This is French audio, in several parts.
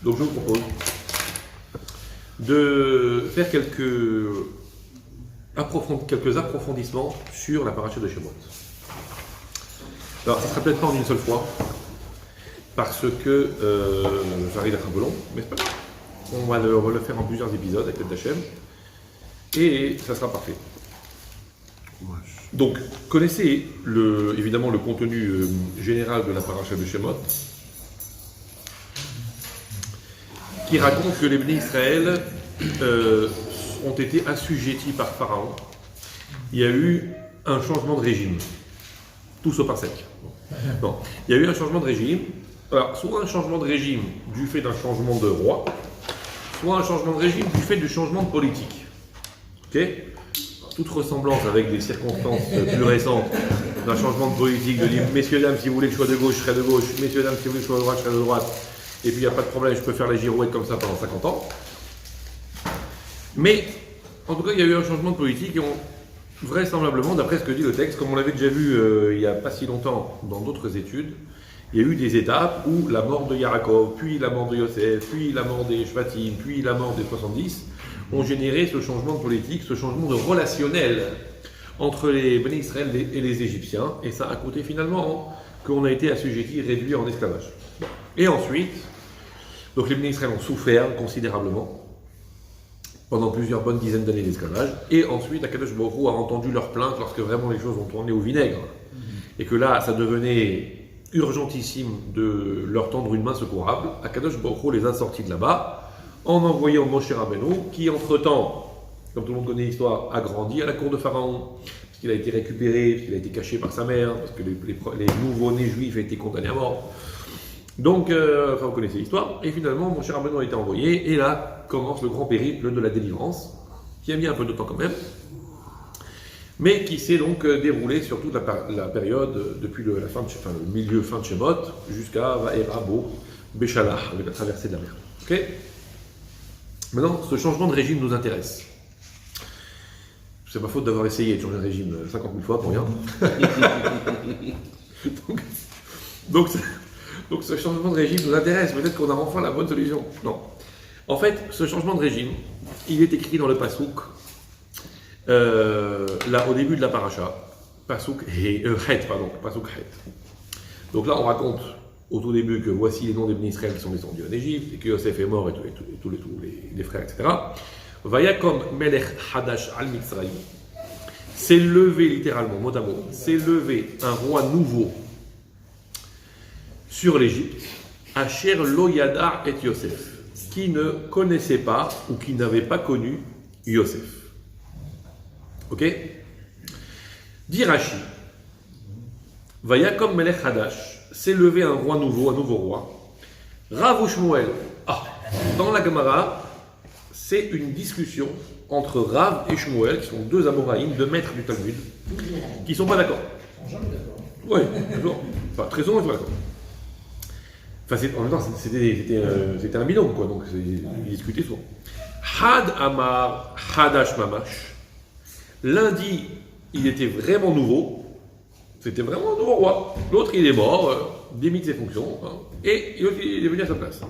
Donc je vous propose de faire quelques approfondissements sur la paracha de Shemot. Alors, ça ne sera peut-être pas en une seule fois, parce que ça risque d'être un peu long, mais c'est pas grave. On va le faire en plusieurs épisodes avec l'aide d'Hachem, et ça sera parfait. Donc, connaissez évidemment le contenu général de la paracha de Shemot, qui raconte que les bénis Israël ont été assujettis par Pharaon. Il y a eu un changement de régime, tout sauf un sec. Non, il y a eu un changement de régime. Alors, soit un changement de régime du fait d'un changement de roi, soit un changement de régime du fait du changement de politique. Ok ? Toute ressemblance avec des circonstances plus récentes d'un changement de politique, de dire messieurs dames, si vous voulez que je sois de gauche, je serai de gauche, messieurs dames, si vous voulez que je sois de droite, je serai de droite, et puis il n'y a pas de problème, je peux faire la girouette comme ça pendant 50 ans. Mais, en tout cas, il y a eu un changement de politique et vraisemblablement, d'après ce que dit le texte, comme on l'avait déjà vu il n'y a pas si longtemps dans d'autres études, il y a eu des étapes où la mort de Yaakov, puis la mort de Yosef, puis la mort des Shvatim, puis la mort des 70 ont généré ce changement de politique, ce changement de relationnel entre les bénis Israël et les Égyptiens, et ça a coûté finalement qu'on a été assujettis, réduits en esclavage. Bon. Et ensuite, donc les bénis Israël ont souffert considérablement pendant plusieurs bonnes dizaines d'années d'esclavage, et ensuite Akadosh Baruch Hu a entendu leurs plaintes lorsque vraiment les choses ont tourné au vinaigre, et que là ça devenait urgentissime de leur tendre une main secourable. Akadosh Baruch Hu les a sortis de là-bas en envoyant Moshe Rabbeinu, qui entre-temps, comme tout le monde connaît l'histoire, a grandi à la cour de Pharaon, parce qu'il a été récupéré, parce qu'il a été caché par sa mère, parce que les nouveaux-nés juifs étaient condamnés à mort. Donc, vous connaissez l'histoire, et finalement, Moshe Rabbeinu a été envoyé, et là commence le grand périple de la délivrance, qui a mis un peu de temps quand même, mais qui s'est donc déroulé sur toute la période, depuis le milieu fin de Shemot, jusqu'à Vaera Bo Béchalah, avec la traversée de la mer. Ok ? Maintenant, ce changement de régime nous intéresse. C'est pas faute d'avoir essayé de changer de régime 50 000 fois pour rien. donc ce changement de régime nous intéresse. Peut-être qu'on a enfin la bonne solution. Non. En fait, ce changement de régime, il est écrit dans le Passouk, là, au début de la paracha. Passouk Het. Donc là, on raconte au tout début que voici les noms des bénis Israël qui sont descendus en Égypte, et que Yosef est mort, et tous les frères, etc. Vayakom melech hadash al Mitzrayim. S'est levé littéralement, mot à mot, s'est levé un roi nouveau sur l'Égypte, Asher lo yada et Yosef, qui ne connaissait pas ou qui n'avait pas connu Yosef. Ok ? Dit Rashi, Vayakom melech hadash, s'est levé un roi nouveau, un nouveau roi. Rav ou Shmuel. Dans la Gemara, c'est une discussion entre Rav et Shmuel, qui sont deux Amoraïm, deux maîtres du Talmud, qui ne sont pas d'accord. Oui, enfin, très souvent, ils sont d'accord. Enfin, en même temps, c'était un binôme, quoi, donc ils discutaient souvent. Had Amar, Hadash Mamash. Lundi, il était vraiment nouveau. C'était vraiment un nouveau roi. L'autre, il est mort, démis de ses fonctions, et l'autre, il est venu à sa place.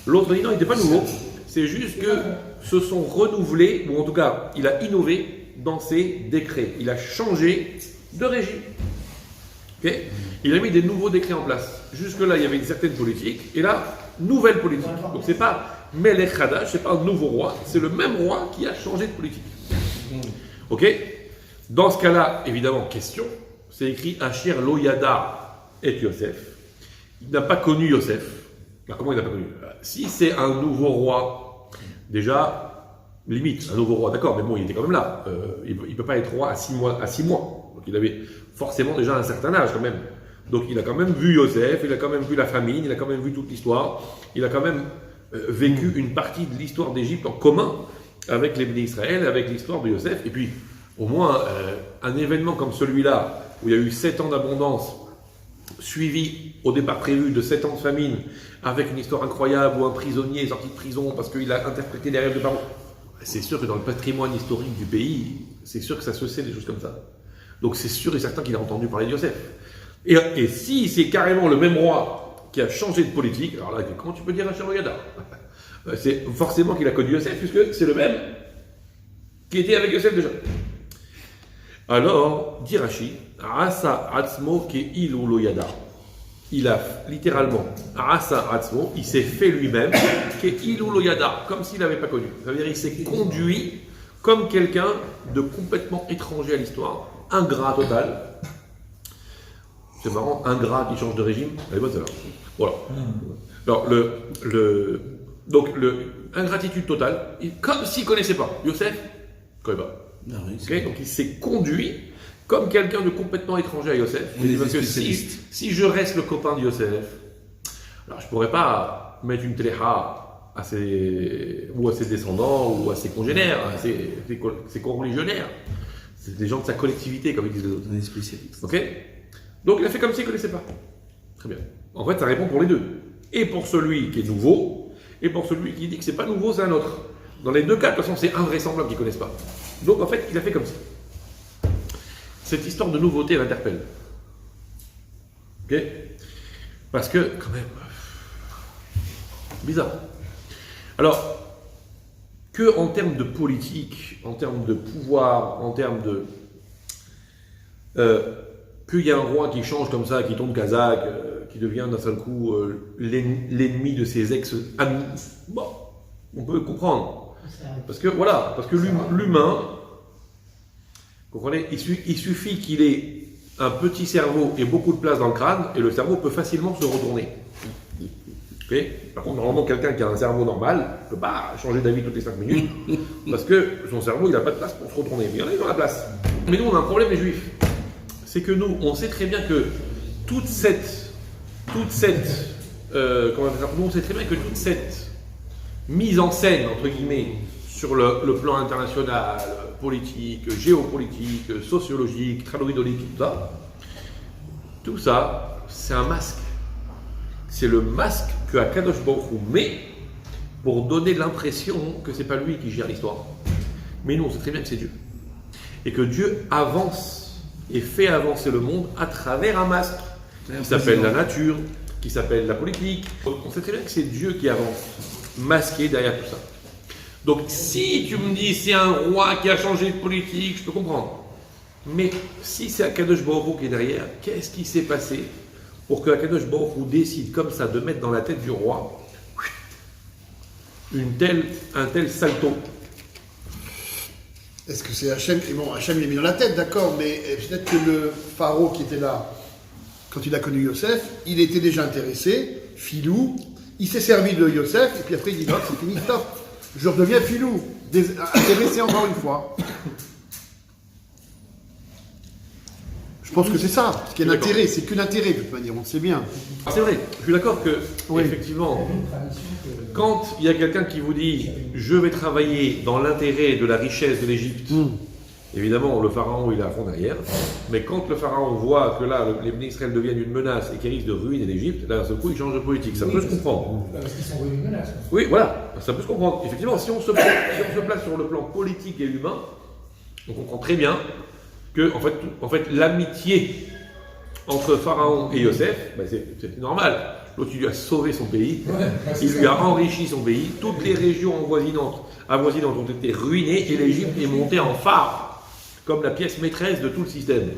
L'autre dit non, il n'était pas nouveau. C'est juste que se sont renouvelés, ou en tout cas, il a innové dans ses décrets. Il a changé de régime. Okay, il a mis des nouveaux décrets en place. Jusque-là, il y avait une certaine politique, et là, nouvelle politique. Donc, c'est pas Melech Hadash, c'est pas un nouveau roi, c'est le même roi qui a changé de politique. Ok ? Dans ce cas-là, évidemment, question, c'est écrit Asher lo yada et Yosef. Il n'a pas connu Yosef. Alors, comment il n'a pas connu ? Si c'est un nouveau roi, déjà, limite, un nouveau roi, d'accord, mais bon, il était quand même là. Il ne peut pas être roi à 6 mois. Donc, il avait forcément déjà un certain âge, quand même. Donc, il a quand même vu Yosef, il a quand même vu la famine, il a quand même vu toute l'histoire, il a quand même vécu une partie de l'histoire d'Égypte en commun avec les bénis Israël, avec l'histoire de Yosef, et puis au moins un événement comme celui-là, où il y a eu 7 ans d'abondance, suivi au départ prévu de 7 ans de famine, avec une histoire incroyable où un prisonnier est sorti de prison parce qu'il a interprété les rêves de Pharaon. C'est sûr que dans le patrimoine historique du pays, c'est sûr que ça se sait des choses comme ça. Donc c'est sûr et certain qu'il a entendu parler de Yosef. Et si c'est carrément le même roi qui a changé de politique, alors là, comment tu peux dire Hachem Yada? C'est forcément qu'il a connu Yosef, puisque c'est le même qui était avec Yosef déjà. Alors, dit Rashi, Asa Atzmo Ke'ilu Lo Yada. Il a littéralement, Asa Atzmo, il s'est fait lui-même, Ke'ilu Lo Yada, comme s'il n'avait pas connu. Ça veut dire qu'il s'est conduit comme quelqu'un de complètement étranger à l'histoire, ingrat total. C'est marrant, ingrat qui change de régime. Elle est bonne celle-là. Voilà. Alors, donc, ingratitude totale, comme s'il ne connaissait pas. Yosef, il ne connaît pas. Non, oui, Okay, donc il s'est conduit comme quelqu'un de complètement étranger à Yosef. Parce que si je reste le copain de Yosef, alors je ne pourrais pas mettre une tléha à ses descendants ou à ses congénères, à ses co-religionnaires. C'est des gens de sa collectivité, comme ils disent les autres. Des spécialistes. Ok. Donc il a fait comme s'il ne connaissait pas. Très bien. En fait, ça répond pour les deux. Et pour celui qui est nouveau, et pour celui qui dit que c'est pas nouveau, c'est un autre. Dans les deux cas, de toute façon, c'est invraisemblable qu'ils ne connaissent pas. Donc en fait, il a fait comme ça. Cette histoire de nouveauté l'interpelle. Ok. Parce que, quand même, bizarre. Alors, que en termes de politique, en termes de pouvoir, en termes de... qu'il y a un roi qui change comme ça, qui tombe kazakh, qui devient d'un seul coup l'ennemi de ses ex-amis, bon, on peut comprendre. Parce que voilà, parce que l'humain, vous comprenez, il suffit qu'il ait un petit cerveau et beaucoup de place dans le crâne, et le cerveau peut facilement se retourner. Okay. Par contre, normalement, quelqu'un qui a un cerveau normal ne peut pas changer d'avis toutes les 5 minutes, parce que son cerveau, il n'a pas de place pour se retourner. Mais il y en a qui ont la place. Mais nous, on a un problème, les juifs. C'est que nous, on sait très bien que toute cette nous, on sait très bien que toute cette mise en scène, entre guillemets, sur le plan international, politique, géopolitique, sociologique, traduidolique, tout ça, c'est un masque. C'est le masque que Akadosh Baruch Hu met pour donner l'impression que c'est pas lui qui gère l'histoire. Mais nous, on sait très bien que c'est Dieu. Et que Dieu avance et fait avancer le monde à travers un masque qui s'appelle la nature, qui s'appelle la politique. On sait très bien que c'est Dieu qui avance, masqué derrière tout ça. Donc si tu me dis c'est un roi qui a changé de politique, je peux comprendre. Mais si c'est Akadosh Baruch Hu qui est derrière, qu'est-ce qui s'est passé pour que Akadosh Baruch Hu décide comme ça de mettre dans la tête du roi un tel salto? Est-ce que c'est Hachem? Et bon, Hachem l'a mis dans la tête, d'accord, mais peut-être que le pharaon qui était là, quand il a connu Yosef, il était déjà intéressé, filou, il s'est servi de Yosef, et puis après il dit non, c'est fini, stop, je redeviens filou, intéressé encore une fois. Je pense que c'est ça, ce qui est l'intérêt, c'est que l'intérêt de toute manière, on le sait bien. C'est vrai, je suis d'accord que, oui, effectivement, quand il y a quelqu'un qui vous dit « je vais travailler dans l'intérêt de la richesse de l'Égypte », évidemment, le pharaon, il est à fond derrière, mais quand le pharaon voit que là, les Israël deviennent une menace et qu'ils risquent de ruiner l'Égypte, là, d'un seul coup, il change de politique. Ça peut se comprendre. Parce qu'ils sont une menace. Oui, voilà, ça peut se comprendre. Effectivement, si on se place sur le plan politique et humain, on comprend très bien que, en fait l'amitié entre Pharaon et Yosef, ben c'est normal. L'autre, il lui a sauvé son pays, il lui a enrichi son pays, toutes les régions avoisinantes ont été ruinées et l'Égypte est montée en phare, comme la pièce maîtresse de tout le système.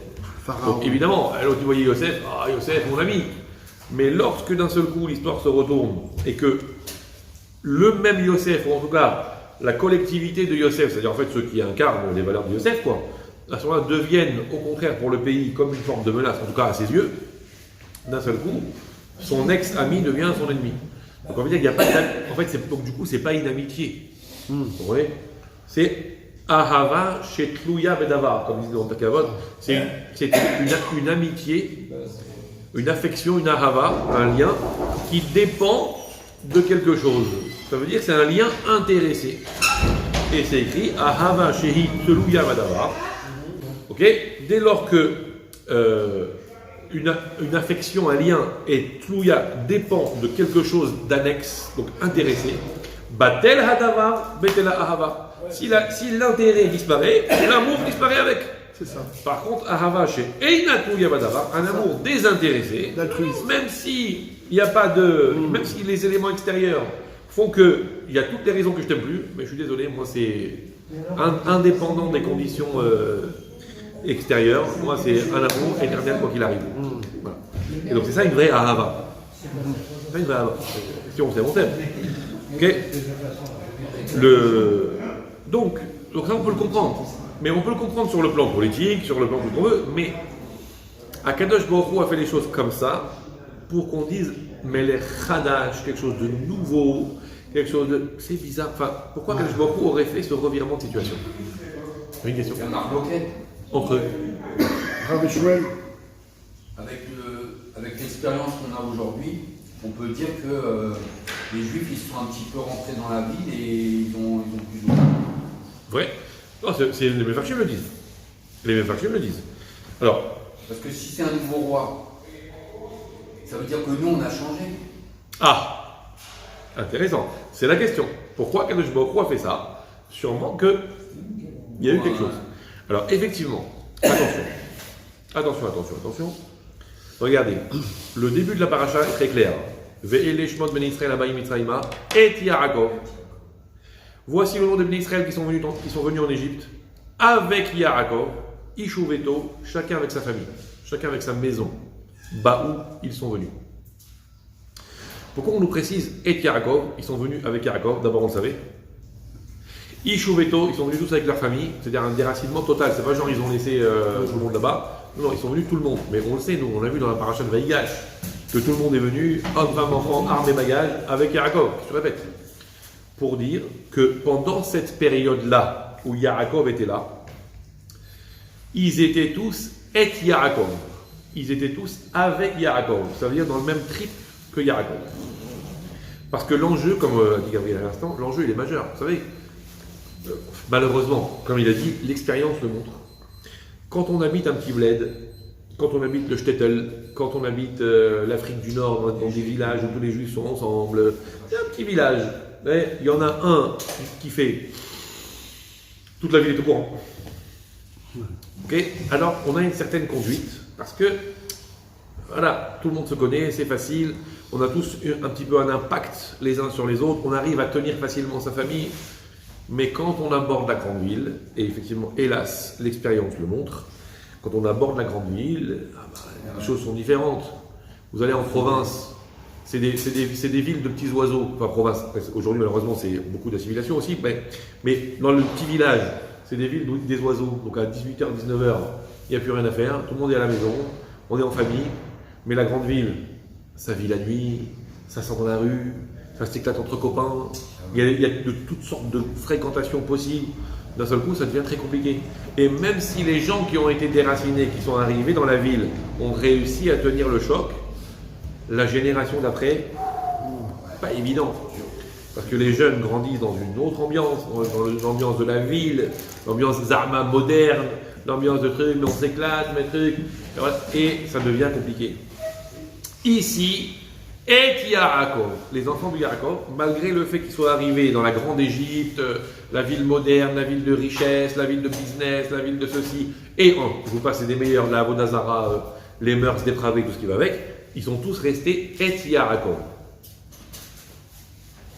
Pharaon. Donc évidemment, l'autre, il voyait Yosef, Yosef, mon ami. Mais lorsque d'un seul coup l'histoire se retourne et que le même Yosef, ou en tout cas la collectivité de Yosef, c'est-à-dire en fait ceux qui incarnent les valeurs de Yosef, quoi, à ce moment-là deviennent au contraire pour le pays comme une forme de menace, en tout cas à ses yeux, d'un seul coup, son ex-ami devient son ennemi. Donc on veut dire qu'il n'y a pas en fait, donc du coup, c'est pas une amitié. Vous voyez, c'est Ahava Shetluya Bedavar, comme disent dans Takavod. C'est une amitié, une affection, une Ahava, un lien qui dépend de quelque chose. Ça veut dire que c'est un lien intéressé. Et c'est écrit Ahava Shetluya Bedavar. Ok, dès lors que une affection, un lien et tlouya dépend de quelque chose d'annexe, donc intéressé, batel hadavar, betela ahava. Si l'intérêt disparaît, l'amour disparaît avec. C'est ça. Par contre, Ahava chez Einatu Yabadava, un amour désintéressé, D'altruisme. même si il n'y a pas de. Même si les éléments extérieurs font que il y a toutes les raisons que je t'aime plus, mais je suis désolé, moi c'est indépendant des conditions extérieures, moi c'est un amour éternel quoi qu'il arrive. Voilà. Et donc c'est ça une vraie Ahava. C'est ça une vraie Ahava. Si on s'aime, on s'aime. Ok. Donc ça on peut le comprendre. Mais on peut le comprendre sur le plan politique, sur le plan tout ce qu'on veut, mais Akadosh Baruch Hu a fait les choses comme ça pour qu'on dise mais les Khadash, quelque chose de nouveau, quelque chose de. C'est bizarre. Enfin, pourquoi Akadosh Baruch Hu aurait fait ce revirement de situation? Une question. Il y en a bloqué. Entre eux. Rav Shmuel, Avec l'expérience qu'on a aujourd'hui, on peut dire que les Juifs ils sont un petit peu rentrés dans la ville et ils ont plus ou moins. Vrai. Non, c'est les Mefarchim le disent. Les Mefarchim le disent. Alors. Parce que si c'est un nouveau roi, ça veut dire que nous on a changé. Ah, intéressant. C'est la question. Pourquoi Kadosh Baruch Hu a fait ça? Sûrement que il y a eu quelque chose. Alors effectivement, attention. Regardez, le début de la paracha est très clair. Ve'ele shmot ben Israël abayim Mitzrayima et Yaakov. Voici le nom des bénis Israël qui sont venus en Égypte avec Yaakov, Ishuveto, chacun avec sa famille, chacun avec sa maison. Baou, ils sont venus. Pourquoi on nous précise et Yaakov? Ils sont venus avec Yaakov, d'abord on le savait. Ishuveto, ils sont venus tous avec leur famille, c'est-à-dire un déracinement total. C'est pas genre ils ont laissé tout le monde là-bas. Non, ils sont venus tout le monde. Mais on le sait, nous, on a vu dans la paracha de Vaïgash que tout le monde est venu, hommes, femmes, enfants, armes et bagages, avec Yaakov. Je répète. Pour dire que pendant cette période-là, où Yaakov était là, ils étaient tous et Yaakov. Ils étaient tous avec Yaakov. Ça veut dire dans le même trip que Yaakov. Parce que l'enjeu, comme a dit Gabriel à l'instant, l'enjeu il est majeur. Vous savez, malheureusement, comme il a dit, l'expérience le montre. Quand on habite un petit bled, quand on habite le Shtetl, quand on habite l'Afrique du Nord, dans des villages où tous les Juifs sont ensemble, c'est un petit village. Mais il y en a un qui fait. Toute la ville est au courant. Ok. Alors, on a une certaine conduite, parce que, voilà, tout le monde se connaît, c'est facile, on a tous un petit peu un impact les uns sur les autres, on arrive à tenir facilement sa famille, mais quand on aborde la grande ville, et effectivement, hélas, l'expérience le montre, quand on aborde la grande ville, les choses sont différentes. Vous allez en province, c'est des villes de petits oiseaux, enfin province, aujourd'hui malheureusement c'est beaucoup d'assimilation aussi, mais dans le petit village, c'est des villes des oiseaux, donc à 18h, 19h, il n'y a plus rien à faire, tout le monde est à la maison, on est en famille, mais la grande ville, ça vit la nuit, ça sort dans la rue, ça s'éclate entre copains, il y a de toutes sortes de fréquentations possibles, d'un seul coup ça devient très compliqué. Et même si les gens qui ont été déracinés, qui sont arrivés dans la ville, ont réussi à tenir le choc, la génération d'après, pas évident. Parce que les jeunes grandissent dans une autre ambiance, dans l'ambiance de la ville, l'ambiance Zarma moderne, l'ambiance de trucs, mais on s'éclate, mais trucs, et ça devient compliqué. Ici, et Yaakov, les enfants de Yaakov, malgré le fait qu'ils soient arrivés dans la grande Égypte, la ville moderne, la ville de richesse, la ville de business, la ville de ceci, et je vous passe des meilleurs, la Avodah Zara, les mœurs dépravées, tout ce qui va avec, ils sont tous restés et Yaakov.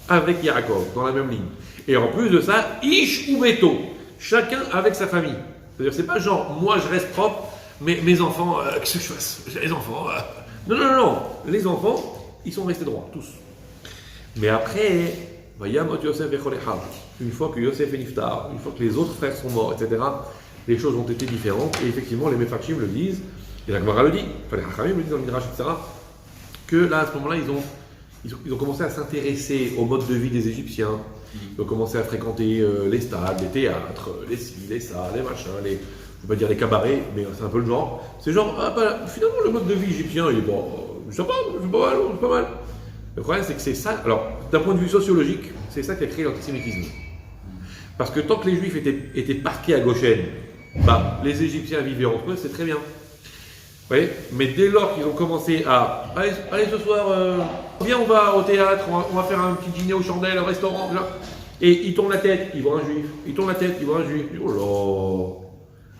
Avec Yaakov, dans la même ligne. Et en plus de ça, Ish ou Beto, chacun avec sa famille. C'est-à-dire, c'est pas genre, moi je reste propre, mais mes enfants, qu'est-ce que je fasse? Les enfants, non, les enfants, ils sont restés droits, tous. Mais après, Vayamot Yosef Echolecha, une fois que Yosef est niftar, une fois que les autres frères sont morts, etc., les choses ont été différentes, et effectivement, les Mefarchim le disent, et la Gemara le dit, enfin les Hachamim le disent dans le Midrash, etc., que là, à ce moment-là, ils ont commencé à s'intéresser au mode de vie des Égyptiens. Ils ont commencé à fréquenter les stades, les théâtres, les ci, les ça, les machins, je ne vais pas dire les cabarets, mais c'est un peu le genre. C'est genre, finalement, le mode de vie égyptien, il est bon, c'est pas mal. Le problème, c'est que c'est ça. Alors, d'un point de vue sociologique, c'est ça qui a créé l'antisémitisme. Parce que tant que les Juifs étaient parqués à Goshen, les Égyptiens vivaient entre eux, c'est très bien. Oui, mais dès lors qu'ils ont commencé à allez ce soir, viens on va au théâtre, on va faire un petit dîner aux chandelles, au restaurant, là. Et ils tournent la tête, ils voient un juif, ils tournent la tête, ils voient un juif. Oh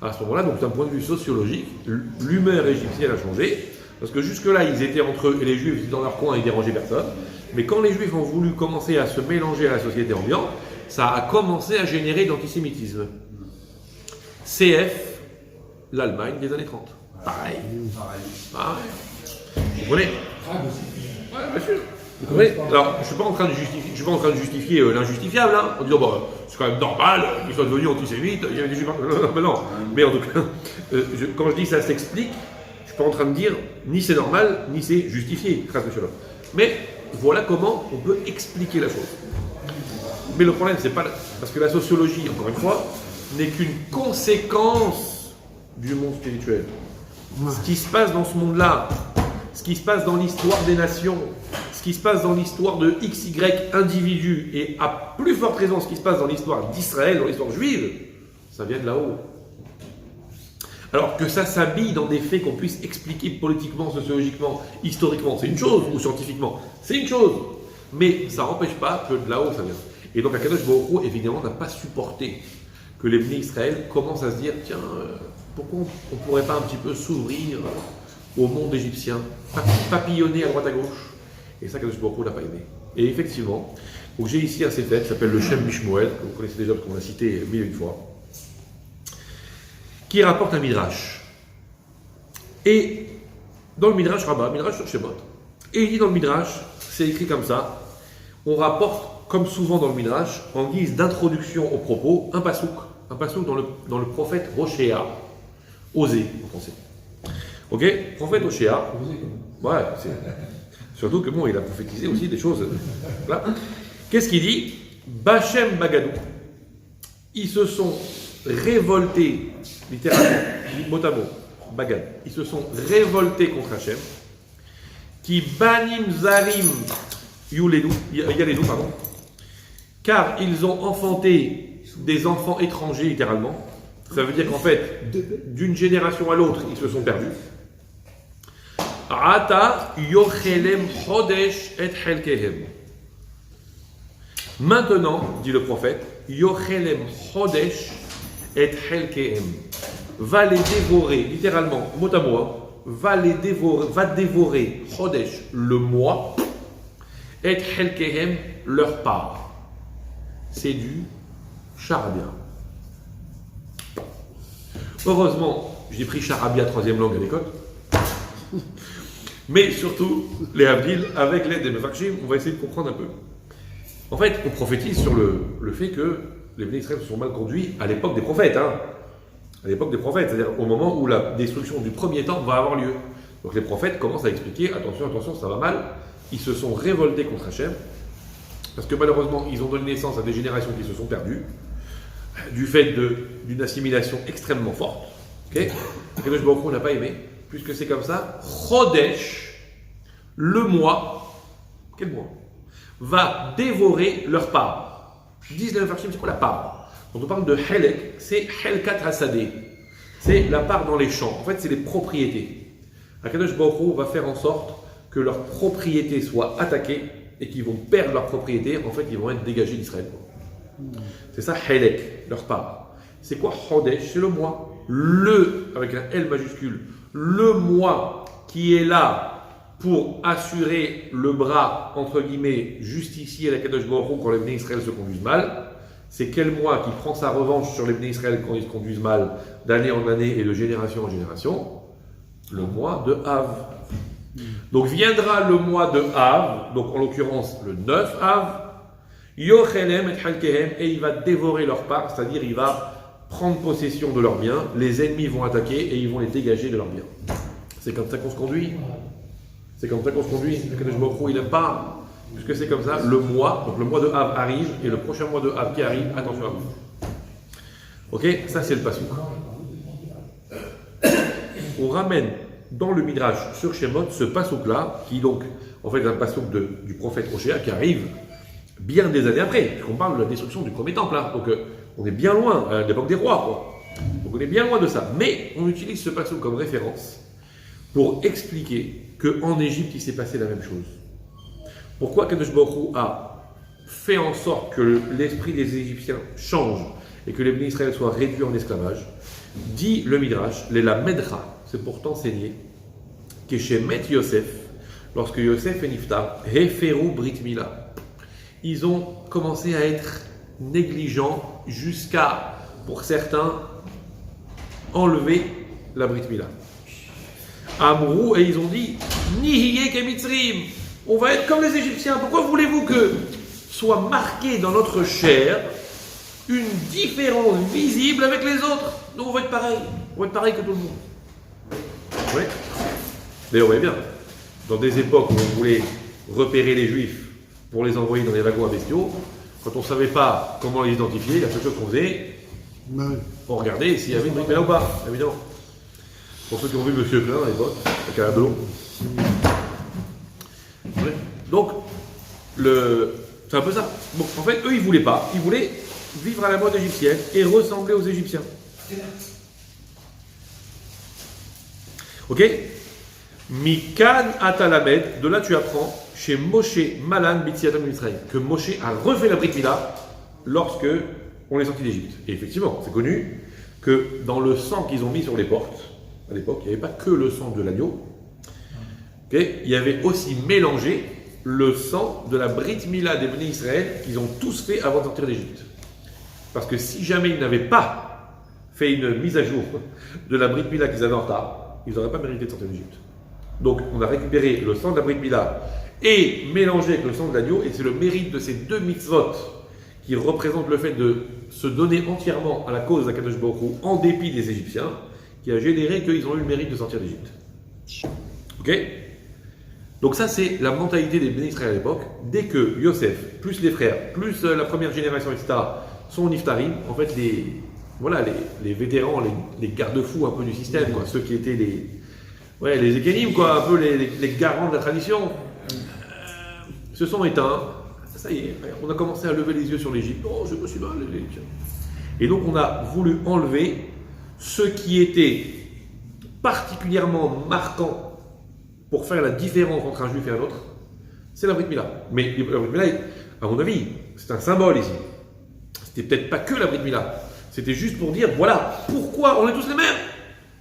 à ce moment-là. Donc d'un point de vue sociologique, l'humeur égyptienne a changé, parce que jusque-là, ils étaient entre eux, et les Juifs étaient dans leur coin, ils dérangeaient personne. Mais quand les Juifs ont voulu commencer à se mélanger à la société ambiante, ça a commencé à générer de l'antisémitisme. CF, l'Allemagne des années 30. Pareil. Vous comprenez? Ouais, bien sûr. Vous comprenez? Alors, je ne suis pas en train de justifier l'injustifiable, hein, en disant, bah, c'est quand même normal qu'ils soient devenus antisémites, il y avait des Juifs. Non. Mais en tout cas, quand je dis ça s'explique, je ne suis pas en train de dire ni c'est normal, ni c'est justifié. Mais voilà comment on peut expliquer la chose. Mais le problème, c'est pas. Parce que la sociologie, encore une fois, n'est qu'une conséquence du monde spirituel. Ce qui se passe dans ce monde-là, ce qui se passe dans l'histoire des nations, ce qui se passe dans l'histoire de XY individus, et à plus forte raison ce qui se passe dans l'histoire d'Israël, dans l'histoire juive, ça vient de là-haut. Alors que ça s'habille dans des faits qu'on puisse expliquer politiquement, sociologiquement, historiquement, c'est une chose, ou scientifiquement, c'est une chose. Mais ça n'empêche pas que de là-haut ça vient. Et donc Akadosh Baruch Hu, évidemment, n'a pas supporté que les Bnei Israël commencent à se dire, tiens, pourquoi on ne pourrait pas un petit peu s'ouvrir au monde égyptien, papillonner à droite à gauche. Et ça, Akadosh Baruch Hu n'a pas aimé. Et effectivement, donc j'ai ici un sefer qui s'appelle le Shem Mishmoel, que vous connaissez déjà parce qu'on l'a cité mille et une fois, qui rapporte un midrash. Et dans le midrash Rabbah, midrash sur Shemot, et il dit dans le midrash, c'est écrit comme ça, on rapporte, comme souvent dans le midrash, en guise d'introduction au propos, un pasouk dans le prophète Hoshéa, Osée en français. Ok, prophète Hoshéa, ouais, c'est surtout que bon, il a prophétisé aussi des choses. Là. Qu'est-ce qu'il dit? Bachem Bagadou, ils se sont révoltés, littéralement, mot à mot, Bagad, ils se sont révoltés contre Hachem, qui banim zarim Yaledou, pardon, car ils ont enfanté des enfants étrangers, littéralement. Ça veut dire qu'en fait, d'une génération à l'autre, ils se sont perdus. Ata yochelem chodesh et helkehem. Maintenant, dit le prophète, yochelem chodesh et helkehem. Va les dévorer, littéralement, mot à mot, va dévorer chodesh, le mois, et helkehem, leur part. C'est du charabia. Heureusement, j'ai pris charabia troisième langue à l'école. Mais surtout, les Havdil, avec l'aide des Mefarshim, on va essayer de comprendre un peu. En fait, on prophétise sur le fait que les Bnei Israël se sont mal conduits à l'époque des prophètes. Hein. À l'époque des prophètes, c'est-à-dire au moment où la destruction du premier temple va avoir lieu. Donc les prophètes commencent à expliquer, attention, ça va mal. Ils se sont révoltés contre Hachem, parce que malheureusement, ils ont donné naissance à des générations qui se sont perdues, du fait d'une assimilation extrêmement forte. Okay, Akadosh Baruch Hu n'a pas aimé, puisque c'est comme ça. Chodesh, le mois, quel mois, va dévorer leur part. Disent les Mefarshim, c'est quoi la part? Quand on parle de Helek, c'est Helkat Hasadeh. C'est la part dans les champs. En fait, c'est les propriétés. Akadosh Baruch Hu va faire en sorte que leurs propriétés soient attaquées et qu'ils vont perdre leurs propriétés. En fait, ils vont être dégagés d'Israël. C'est ça, Helek, leur part. C'est quoi Chodesh? C'est le mois. Avec un L majuscule, le mois qui est là pour assurer le bras, entre guillemets, justicier à la Kadosh Baruch Hu quand les Bnei Israël se conduisent mal. C'est quel mois qui prend sa revanche sur les Bnei Israël quand ils se conduisent mal, d'année en année et de génération en génération? Le mois de Av. Donc viendra le mois de Av, donc en l'occurrence le 9 Av, Yochelem et Halkehem, et il va dévorer leur part, c'est-à-dire il va prendre possession de leurs biens, les ennemis vont attaquer et ils vont les dégager de leurs biens. C'est comme ça qu'on se conduit. C'est comme ça qu'on se conduit. Le Kadosh Baruch Hu, il n'aime pas. Puisque c'est comme ça, le mois, donc le mois de Av arrive, et le prochain mois de Av qui arrive, attention à vous. Ok, ça c'est le passouk. On ramène dans le Midrash sur Shemot ce passouk-là, qui donc, en fait, est un passouk du prophète Hoshéa qui arrive bien des années après, puisqu'on parle de la destruction du premier temple. Là. Donc, on est bien loin, à l'époque des rois, quoi. Donc, on est bien loin de ça. Mais on utilise ce passouk comme référence pour expliquer qu'en Égypte, il s'est passé la même chose. Pourquoi Kadosh Baruch Hu a fait en sorte que l'esprit des Égyptiens change et que les Bnei Israël soient réduits en esclavage? Dit le Midrash, les la Medra, c'est pour t'enseigner, que chez Met Yosef, lorsque Yosef et Niftar, Heferu Brit Mila, ils ont commencé à être négligents jusqu'à, pour certains, enlever la Brit Mila. Amrou, et ils ont dit, Nihiye Kemitzrim, on va être comme les Égyptiens. Pourquoi voulez-vous que soit marqué dans notre chair une différence visible avec les autres? Nous, on va être pareil. On va être pareil que tout le monde. Oui. D'ailleurs, vous voyez bien, dans des époques où on voulait repérer les Juifs pour les envoyer dans les wagons à bestiaux, quand on ne savait pas comment les identifier, la seule chose qu'on faisait, on regardait s'il y avait une brique ou pas, évidemment. Pour ceux qui ont vu Monsieur Klein à l'époque, avec un bleu. Oui. Donc, c'est un peu ça. Bon, en fait, eux, ils ne voulaient pas. Ils voulaient vivre à la mode égyptienne et ressembler aux Égyptiens. Ok? Mikan Atalamed, de là tu apprends chez Moshe Malan Bitziatam Israël que Moshe a refait la Brit Mila lorsque on est sorti d'Égypte. Et effectivement, c'est connu que dans le sang qu'ils ont mis sur les portes, à l'époque, il n'y avait pas que le sang de l'agneau, okay? Il y avait aussi mélangé le sang de la Brit Mila des Bnei Israël qu'ils ont tous fait avant de sortir d'Égypte. Parce que si jamais ils n'avaient pas fait une mise à jour de la Brit Mila qu'ils avaient en retard, ils n'auraient pas mérité de sortir d'Égypte. Donc on a récupéré le sang de la Brit Mila et mélangé avec le sang de l'agneau, et c'est le mérite de ces deux mitzvot qui représentent le fait de se donner entièrement à la cause d'Akadosh Baruch Hu en dépit des Égyptiens, qui a généré qu'ils ont eu le mérite de sortir d'Égypte. Ok? Donc ça c'est la mentalité des Béné Israël à l'époque. Dès que Yosef, plus les frères, plus la première génération, etc., sont niftarim, en fait les vétérans, les garde-fous un peu du système, quoi, ceux qui étaient les ékénim, quoi, un peu les garants de la tradition, se sont éteints. Ça y est, on a commencé à lever les yeux sur l'Égypte. Oh, je me suis mal, les Égyptiens. Et donc on a voulu enlever ce qui était particulièrement marquant pour faire la différence entre un juif et un autre, c'est la Brit Mila. Mais la Brit Mila, à mon avis, c'est un symbole ici. C'était peut-être pas que la Brit Mila. C'était juste pour dire, voilà, pourquoi on est tous les mêmes?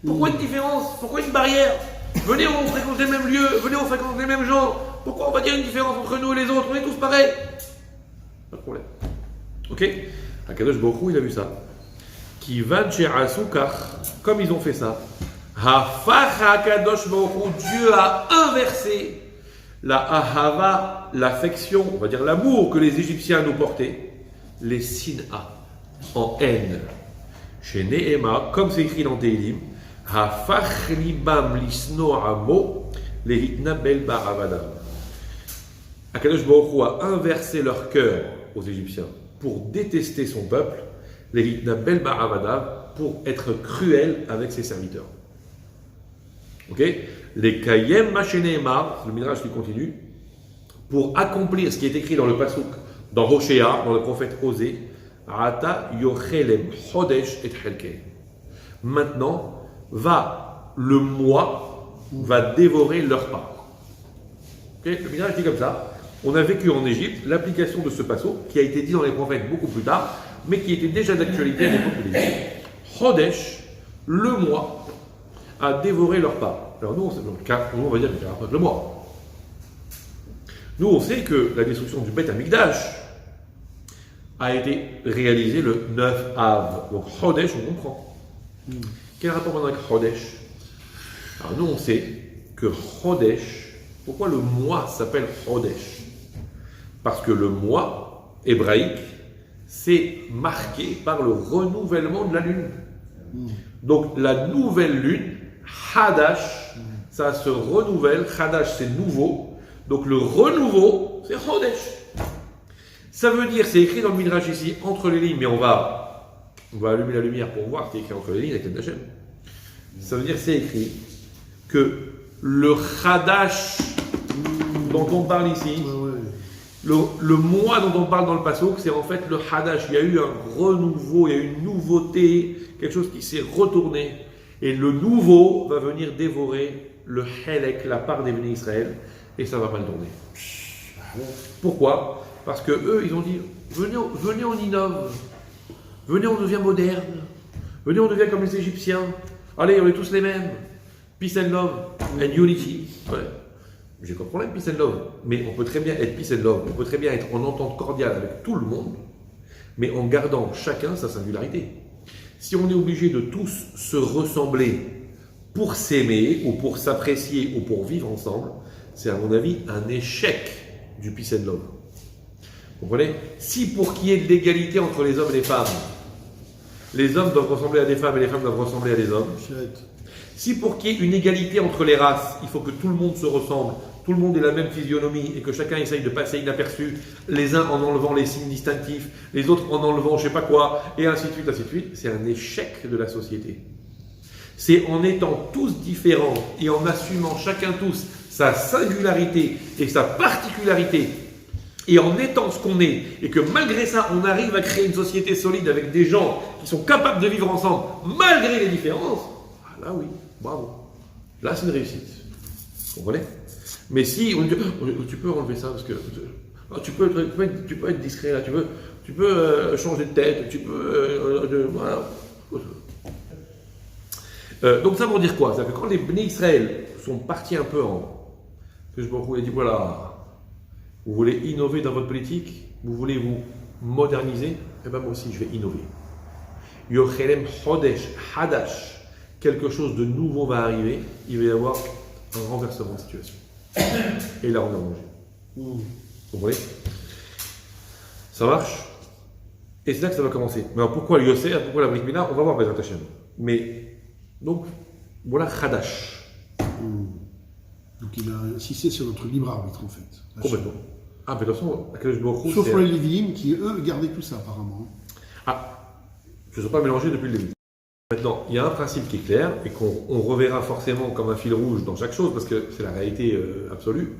Pourquoi une différence? Pourquoi une barrière? Venez, on fréquente les mêmes lieux, venez, on fréquente les mêmes gens. Pourquoi on va dire une différence entre nous et les autres? On est tous pareils. Pas de problème. Ok? Akadosh Baruch Hu, il a vu ça. Qui van she'asukach, comme ils ont fait ça, Hafach Akadosh Baruch Hu, Dieu a inversé la ahava, l'affection, on va dire l'amour que les Égyptiens nous portaient, les sin'a, en haine. Chez Nehema, comme c'est écrit dans Tehillim, Hafach libam lisno amo, les hitnabel baravadam. Akadosh Baruch Hu a inversé leur cœur aux Égyptiens pour détester son peuple, les hitnabel baravadam, pour être cruel avec ses serviteurs. Ok? Les kayem machénéma, le Midrash qui continue, pour accomplir ce qui est écrit dans le pasuk, dans Hoshéa, dans le prophète Osée, Ata yochelem chodesh et chelke. Maintenant, le mois va dévorer leur part. Okay? Le Midrash dit comme ça. On a vécu en Égypte l'application de ce pasuk qui a été dit dans les prophètes beaucoup plus tard, mais qui était déjà d'actualité à l'époque de l'Égypte. Chodesh, le mois, a dévoré leur part. Alors nous, on va dire qu'il y a un le mois. Nous, on sait que la destruction du Beth Amikdash a été réalisée le 9 Av. Donc Chodesh, on comprend. Quel rapport maintenant avec Chodesh? Alors nous, on sait que Chodesh, pourquoi le mois s'appelle Chodesh? Parce que le mois hébraïque, c'est marqué par le renouvellement de la lune. Donc la nouvelle lune, Hadash, ça se renouvelle. Hadash, c'est nouveau. Donc le renouveau, c'est Chodesh. Ça veut dire, c'est écrit dans le Midrash ici, entre les lignes, mais on va allumer la lumière pour voir ce qui est écrit entre les lignes avec le Hashem. Ça veut dire, c'est écrit que le Hadash dont on parle ici, le mois dont on parle dans le Passouk, c'est en fait le Hadash. Il y a eu un renouveau, il y a eu une nouveauté, quelque chose qui s'est retourné. Et le nouveau va venir dévorer le Helek, la part des Béné Israël, et ça va mal tourner. Pourquoi? Parce que eux, ils ont dit, venez on innove, venez on devient moderne, Venez, on devient comme les Égyptiens. Allez, on est tous les mêmes. Peace and love and unity. Ouais. J'ai pas de problème, peace and love. Mais on peut très bien être peace and love. On peut très bien être en entente cordiale avec tout le monde, mais en gardant chacun sa singularité. Si on est obligé de tous se ressembler pour s'aimer, ou pour s'apprécier, ou pour vivre ensemble, c'est à mon avis un échec du peace and love. Vous comprenez? Si pour qu'il y ait de l'égalité entre les hommes et les hommes doivent ressembler à des femmes et les femmes doivent ressembler à des hommes, si pour qu'il y ait une égalité entre les races, il faut que tout le monde se ressemble, tout le monde ait la même physionomie et que chacun essaye de passer inaperçu, les uns en enlevant les signes distinctifs, les autres en enlevant je sais pas quoi, et ainsi de suite, c'est un échec de la société. C'est en étant tous différents et en assumant chacun tous sa singularité et sa particularité, et en étant ce qu'on est, et que malgré ça, on arrive à créer une société solide avec des gens qui sont capables de vivre ensemble, malgré les différences, ah là oui, bravo. Là, c'est une réussite. Vous comprenez? Mais si on dit, tu peux enlever ça, parce que tu peux être discret là, tu peux changer de tête, tu peux... voilà. Donc ça veut dire quoi? C'est-à-dire que quand les Bnei Israël sont partis un peu en... Que je me dit, voilà... Vous voulez innover dans votre politique? Vous voulez vous moderniser? Eh bien moi aussi je vais innover. Yochelem Chodesh Hadash. Quelque chose de nouveau va arriver. Il va y avoir un renversement de situation. Et là on a mangé. Vous comprenez? Ça marche? Et c'est là que ça va commencer. Mais alors pourquoi le Yosef? Pourquoi la Brit Mila? On va voir Bezrat Hashem. Mais donc voilà Hadash. Donc il a insisté sur notre libre arbitre en fait. Complètement. Ah, mais de toute façon, sauf pour les Lévi'im qui eux gardaient tout ça apparemment. Ah, je ne sont pas mélangés depuis le début. Maintenant, il y a un principe qui est clair et qu'on reverra forcément comme un fil rouge dans chaque chose parce que c'est la réalité absolue.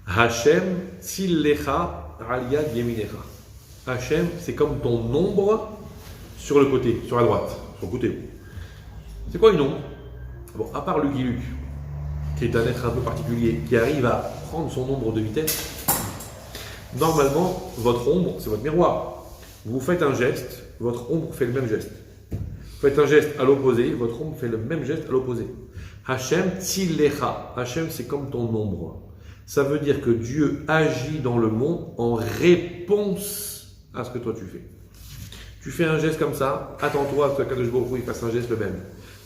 Hachem tzillecha aliyad yeminecha. Hachem, c'est comme ton ombre sur le côté, sur la droite, sur le côté. C'est quoi une ombre? Bon, à part le Lucky qui est un être un peu particulier, qui arrive à prendre son ombre de vitesse, normalement, votre ombre, c'est votre miroir. Vous faites un geste, votre ombre fait le même geste. Vous faites un geste à l'opposé, votre ombre fait le même geste à l'opposé. Hachem tzillecha. Hachem, c'est comme ton ombre. Ça veut dire que Dieu agit dans le monde en réponse à ce que toi tu fais. Tu fais un geste comme ça, attends-toi à ce que Kadosh Baruch Hu fasse un geste le même.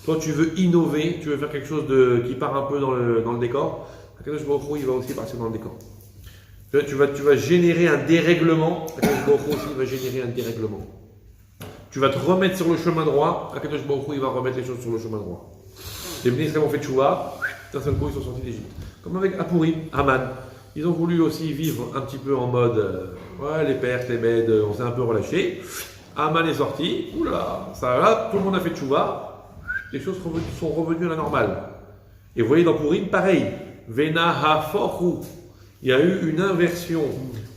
Toi, tu veux innover, tu veux faire quelque chose qui part un peu dans le décor. Kadosh Baruch Hu, il va aussi partir dans le décor. Tu vas générer un dérèglement. Kadosh Baruch Hu aussi, il va générer un dérèglement. Tu vas te remettre sur le chemin droit. Kadosh Baruch Hu, il va remettre les choses sur le chemin droit. Les ministres ont fait tchouva. D'un seul coup, ils sont sortis d'Égypte. Comme avec Apurim, Haman. Ils ont voulu aussi vivre un petit peu en mode les pertes, les bêtes, on s'est un peu relâché. Haman est sorti. Oula, ça là, tout le monde a fait tchouva. Les choses sont revenues à la normale. Et vous voyez dans Purim, pareil. Vena hafochu. Il y a eu une inversion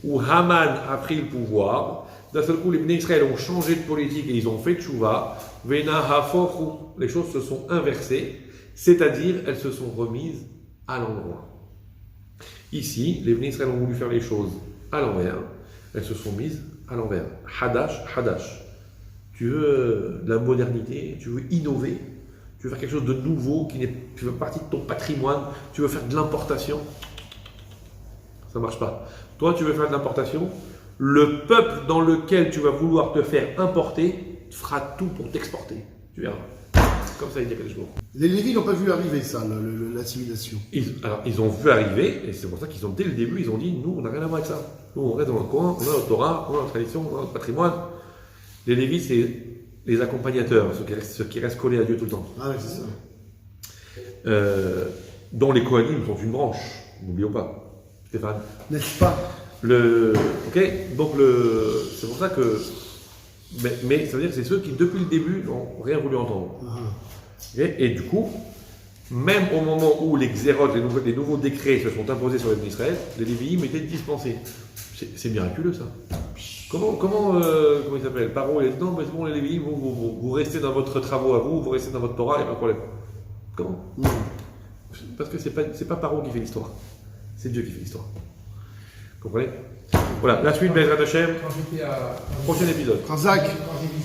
où Haman a pris le pouvoir. D'un seul coup, les Bnei Israël ont changé de politique et ils ont fait tchouva. Vena hafochu. Les choses se sont inversées, c'est-à-dire elles se sont remises à l'endroit. Ici, les Bnei Israël ont voulu faire les choses à l'envers. Elles se sont mises à l'envers. Hadash, Hadash. Tu veux de la modernité, tu veux innover. Tu veux faire quelque chose de nouveau, tu veux partie de ton patrimoine, tu veux faire de l'importation. Ça ne marche pas. Toi, tu veux faire de l'importation. Le peuple dans lequel tu vas vouloir te faire importer fera tout pour t'exporter. Tu verras. Comme ça, il y a quelques jours. Les Lévites n'ont pas vu arriver ça, l'assimilation. Ils ont vu arriver, et c'est pour ça qu'ils ont, dès le début, ils ont dit, nous, on n'a rien à voir avec ça. Nous, on reste dans notre coin, on a notre Torah, on a notre tradition, on a notre patrimoine. Les Lévites, c'est les accompagnateurs, ceux qui restent collés à Dieu tout le temps. Ah oui, c'est ça. Dont les Kohanim sont une branche, n'oublions pas. Stéphane. N'est-ce pas? Ok, donc c'est pour ça que. Mais ça veut dire que c'est ceux qui, depuis le début, n'ont rien voulu entendre. Okay, et du coup, même au moment où les xérotes, les nouveaux décrets se sont imposés sur les Bnei Israël, les Lévi'im étaient dispensés. C'est miraculeux ça. Comment il s'appelle? Paro, il a dit non, mais c'est bon, les Lévi'im, vous restez dans votre travaux à vous restez dans votre Torah, il n'y a pas de problème. Comment? Parce que c'est pas Paro qui fait l'histoire, c'est Dieu qui fait l'histoire. Vous comprenez? Voilà, la suite, Bezrat Hashem, prochain épisode. Razak. Quand j'ai